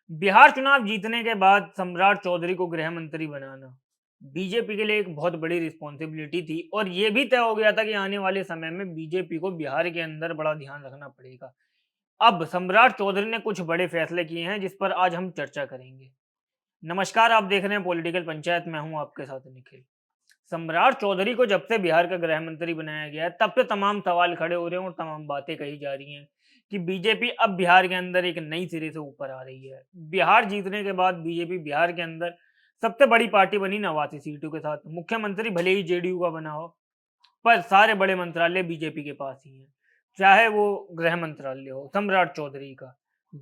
बिहार चुनाव जीतने के बाद सम्राट चौधरी को गृह मंत्री बनाना बीजेपी के लिए एक बहुत बड़ी रिस्पॉन्सिबिलिटी थी और ये भी तय हो गया था कि आने वाले समय में बीजेपी को बिहार के अंदर बड़ा ध्यान रखना पड़ेगा। अब सम्राट चौधरी ने कुछ बड़े फैसले किए हैं जिस पर आज हम चर्चा करेंगे। नमस्कार, आप देख रहे हैं पॉलिटिकल पंचायत, मैं हूं आपके साथ निखिल। सम्राट चौधरी को जब से बिहार का गृह मंत्री बनाया गया है तब से तमाम सवाल खड़े हो रहे हैं और तमाम बातें कही जा रही हैं कि बीजेपी अब बिहार के अंदर एक नई सिरे से ऊपर आ रही है। बिहार जीतने के बाद बीजेपी बिहार के अंदर सबसे बड़ी पार्टी बनी 89 सीटों के साथ। मुख्यमंत्री भले ही जेडीयू का बना हो, पर सारे बड़े मंत्रालय बीजेपी के पास ही हैं। चाहे वो गृह मंत्रालय हो सम्राट चौधरी का।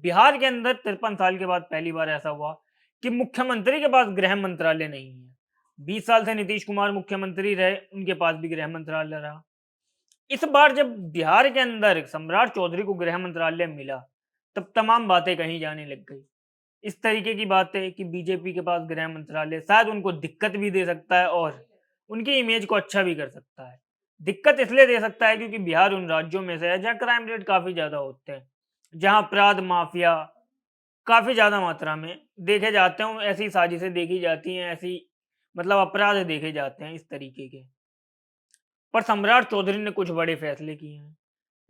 बिहार के अंदर 53 साल के बाद पहली बार ऐसा हुआ कि मुख्यमंत्री के पास गृह मंत्रालय नहीं है। 20 साल से नीतीश कुमार मुख्यमंत्री रहे, उनके पास भी गृह मंत्रालय रहा। इस बार जब बिहार के अंदर सम्राट चौधरी को गृह मंत्रालय मिला, तब तमाम बातें कही जाने लग गई। इस तरीके की बातें कि बीजेपी के पास गृह मंत्रालय शायद उनको दिक्कत भी दे सकता है और उनकी इमेज को अच्छा भी कर सकता है। दिक्कत इसलिए दे सकता है क्योंकि बिहार उन राज्यों में से है जहाँ क्राइम रेट काफी ज्यादा होते हैं, जहाँ अपराध माफिया काफी ज्यादा मात्रा में देखे जाते हैं। ऐसी साजिशें देखी जाती हैं, ऐसी अपराध देखे जाते हैं इस तरीके के। पर सम्राट चौधरी ने कुछ बड़े फैसले किए हैं,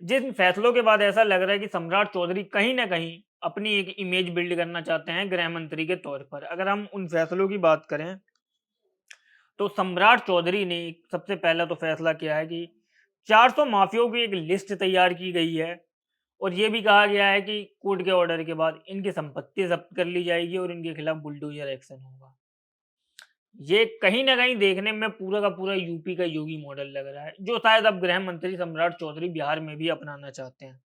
जिन फैसलों के बाद ऐसा लग रहा है कि सम्राट चौधरी कहीं ना कहीं अपनी एक इमेज बिल्ड करना चाहते हैं गृह मंत्री के तौर पर। अगर हम उन फैसलों की बात करें तो सम्राट चौधरी ने सबसे पहला तो फैसला किया है कि 400 माफियाओं की एक लिस्ट तैयार की गई है और ये भी कहा गया है कि कोर्ट के ऑर्डर के बाद इनकी संपत्ति जब्त कर ली जाएगी और इनके खिलाफ बुलडोजर एक्शन होगा। ये कहीं न कहीं देखने में पूरा का पूरा यूपी का योगी मॉडल लग रहा है, जो शायद अब गृह मंत्री सम्राट चौधरी बिहार में भी अपनाना चाहते हैं।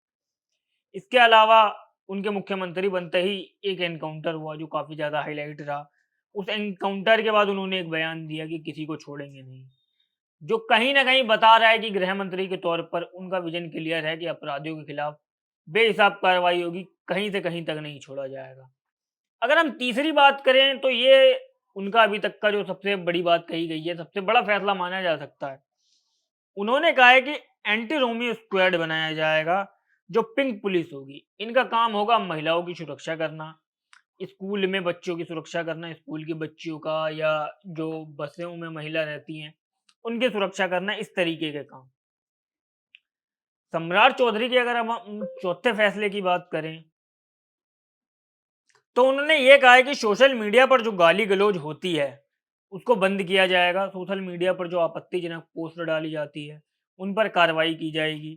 इसके अलावा उनके मुख्यमंत्री बनते ही एक एनकाउंटर हुआ जो काफ़ी ज़्यादा हाइलाइट रहा। उस एनकाउंटर के बाद उन्होंने एक बयान दिया कि किसी को छोड़ेंगे नहीं, जो कहीं न कहीं बता रहा है कि गृह मंत्री के तौर पर उनका विज़न क्लियर है कि अपराधियों के खिलाफ बेहिसाब कार्रवाई होगी, कहीं से कहीं तक नहीं छोड़ा जाएगा। अगर हम तीसरी बात करें तो ये उनका अभी तक का जो सबसे बड़ी बात कही गई है, सबसे बड़ा फैसला माना जा सकता है। उन्होंने कहा है कि एंटी रोमियो स्क्वाड बनाया जाएगा, जो पिंक पुलिस होगी। इनका काम होगा महिलाओं की सुरक्षा करना, स्कूल में बच्चों की सुरक्षा करना, स्कूल की बच्चियों का या जो बसों में महिला रहती हैं, उनकी सुरक्षा करना, इस तरीके के काम। सम्राट चौधरी की अगर हम चौथे फैसले की बात करें तो उन्होंने ये कहा है कि सोशल मीडिया पर जो गाली-गलौज होती है, उसको बंद किया जाएगा। सोशल मीडिया पर जो आपत्तिजनक पोस्ट डाली जाती है, उन पर कार्रवाई की जाएगी।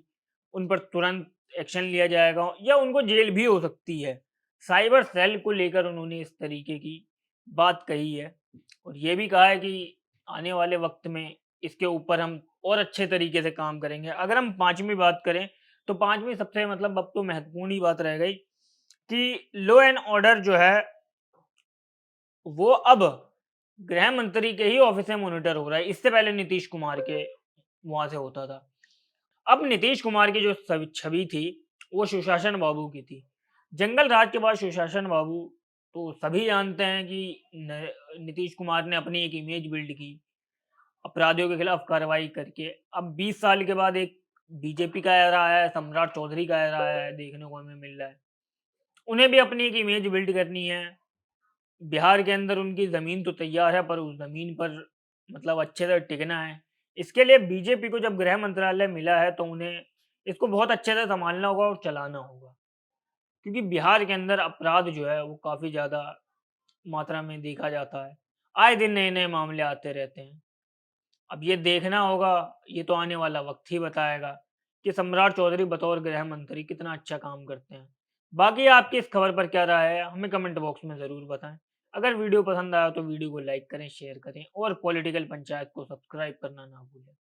उन पर तुरंत एक्शन लिया जाएगा या उनको जेल भी हो सकती है। साइबर सेल को लेकर उन्होंने इस तरीके की बात कही है और ये भी कहा है कि आने वाले वक़्त में इसके ऊपर हम और अच्छे तरीके से काम करेंगे। अगर हम 5वीं बात करें, तो 5वीं सबसे अब तो महत्वपूर्ण ही बात रह गई कि लॉ एंड ऑर्डर जो है, वो अब गृह मंत्री के ही ऑफिस से मॉनिटर हो रहा है। इससे पहले नीतीश कुमार के वहाँ से होता था। अब नीतीश कुमार की जो छवि थी, वो सुशासन बाबू की थी। जंगल राज के बाद सुशासन बाबू, तो सभी जानते हैं कि नीतीश कुमार ने अपनी एक इमेज बिल्ड की, अपराधियों के खिलाफ कार्रवाई करके। अब 20 साल के बाद एक बीजेपी का एरा आया है, सम्राट चौधरी का एरा आया है, देखने को हमें मिल रहा है। उन्हें भी अपनी एक इमेज बिल्ड करनी है। बिहार के अंदर उनकी ज़मीन तो तैयार है, पर उस ज़मीन पर अच्छे से टिकना है। इसके लिए बीजेपी को जब गृह मंत्रालय मिला है तो उन्हें इसको बहुत अच्छे से सँभालना होगा और चलाना होगा। क्योंकि बिहार के अंदर अपराध जो है वो काफ़ी ज़्यादा मात्रा में देखा जाता है। आए दिन नए-नए मामले आते रहते हैं। अब ये देखना होगा, ये तो आने वाला वक़्त ही बताएगा कि सम्राट चौधरी बतौर गृह मंत्री कितना अच्छा काम करते हैं। बाकी आपकी इस खबर पर क्या राय है, हमें कमेंट बॉक्स में ज़रूर बताएँ। अगर वीडियो पसंद आया तो वीडियो को लाइक करें, शेयर करें और पॉलिटिकल पंचायत को सब्सक्राइब करना ना भूलें।